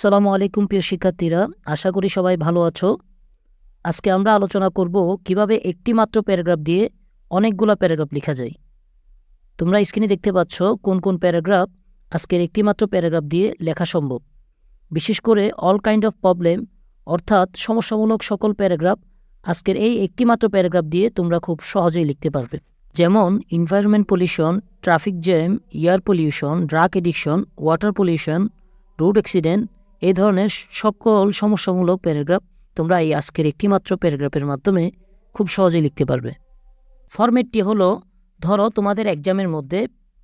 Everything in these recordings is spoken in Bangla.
আসসালামু আলাইকুম প্রিয় শিক্ষার্থীরা, আশা করি সবাই ভালো আছো। আজকে আমরা আলোচনা করব কিভাবে একটি মাত্র প্যারাগ্রাফ দিয়ে অনেকগুলো প্যারাগ্রাফ লেখা যায়। তোমরা স্ক্রিনে দেখতে পাচ্ছ কোন কোন প্যারাগ্রাফ আজকের একটি মাত্র প্যারাগ্রাফ দিয়ে লেখা সম্ভব। বিশেষ করে অল কাইন্ড অফ প্রবলেম অর্থাৎ সমস্যামূলক সকল প্যারাগ্রাফ আজকের এই একটি মাত্র প্যারাগ্রাফ দিয়ে তোমরা খুব সহজেই লিখতে পারবে। যেমন environment pollution, traffic jam, air pollution, drug addiction, water pollution, road accident, এই ধরনের সকল সমস্যামূলক প্যারাগ্রাফ তোমরা এই আজকের একটি মাত্র প্যারাগ্রাফের মাধ্যমে খুব সহজেই লিখতে পারবে। ফরম্যাটটি হলো, ধরো তোমাদের এক্সামের মধ্যে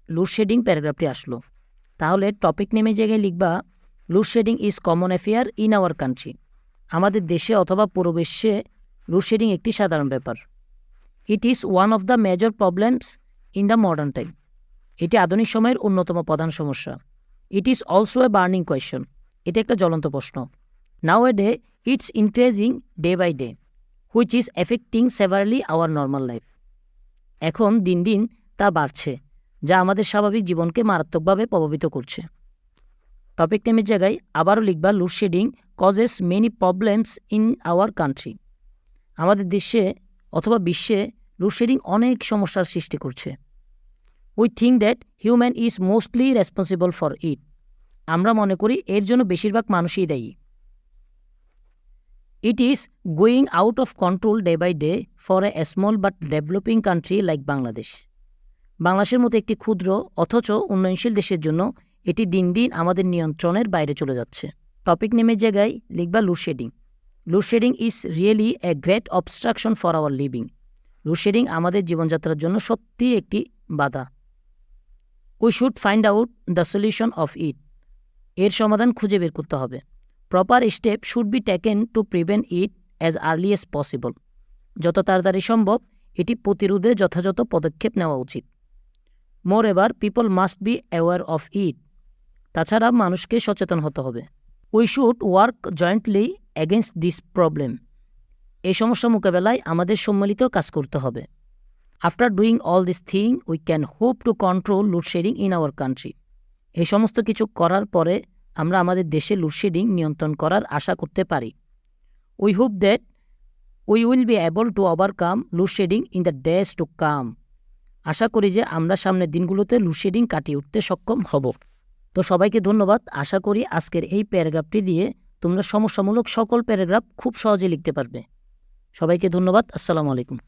লোডশেডিং প্যারাগ্রাফটি আসলো, তাহলে টপিক নেমে জায়গায় লিখবা load shedding is common affair in our country. আমাদের দেশে অথবা পুরো বিশ্বে লোডশেডিং একটি সাধারণ ব্যাপার। It is one of the major problems in the modern time. এটি আধুনিক সময়ের অন্যতম প্রধান সমস্যা। It is also a burning question. এটা একটা জ্বলন্ত প্রশ্ন। Now a day it's increasing day by day, which is affecting severely our normal life. এখন দিন দিন তা বাড়ছে, যা আমাদের স্বাভাবিক জীবনকে মারাত্মকভাবে প্রভাবিত করছে। টপিক নেমের জায়গায় আবারও লিখবা load shedding causes many problems in our country. আমাদের দেশে অথবা বিশ্বে লোডশেডিং অনেক সমস্যার সৃষ্টি করছে। We think that human is mostly responsible for it. আমরা মনে করি এর জন্য বেশিরভাগ মানুষই দায়ী। It is going out of control day by day for a small but developing country like Bangladesh. বাংলাদেশের মতো একটি ক্ষুদ্র অথচ উন্নয়নশীল দেশের জন্য এটি দিন দিন আমাদের নিয়ন্ত্রণের বাইরে চলে যাচ্ছে। টপিক নেমের জায়গায় লিখবা load shedding. Load shedding is really a great obstruction for our living. Load shedding আমাদের জীবনযাত্রার জন্য সত্যিই একটি বাধা। We should find out the solution of it. এর সমাধান খুঁজে বের করতে হবে। Proper step should be taken to prevent it as early as possible. যত তাড়াতাড়ি সম্ভব এটি প্রতিরোধে যথাযথ পদক্ষেপ নেওয়া উচিত। Moreover people must be aware of it. তাছাড়া মানুষকে সচেতন হতে হবে। We should work jointly against this problem. এই সমস্যা মোকাবেলায় আমাদের সম্মিলিত কাজ করতে হবে। After doing all this thing we can hope to control load shedding in our country. এই সমস্ত কিছু করার পরে আমরা আমাদের দেশে লোডশেডিং নিয়ন্ত্রণ করার আশা করতে পারি। We hope that we will be able to overcome load shedding in the days to come. আশা করি যে আমরা সামনের দিনগুলোতে লোডশেডিং কাটিয়ে উঠতে সক্ষম হব। তো সবাইকে ধন্যবাদ। আশা করি আজকের এই প্যারাগ্রাফটি দিয়ে তোমরা সমস্যামূলক সকল প্যারাগ্রাফ খুব সহজে লিখতে পারবে। সবাইকে ধন্যবাদ। আসসালামু আলাইকুম।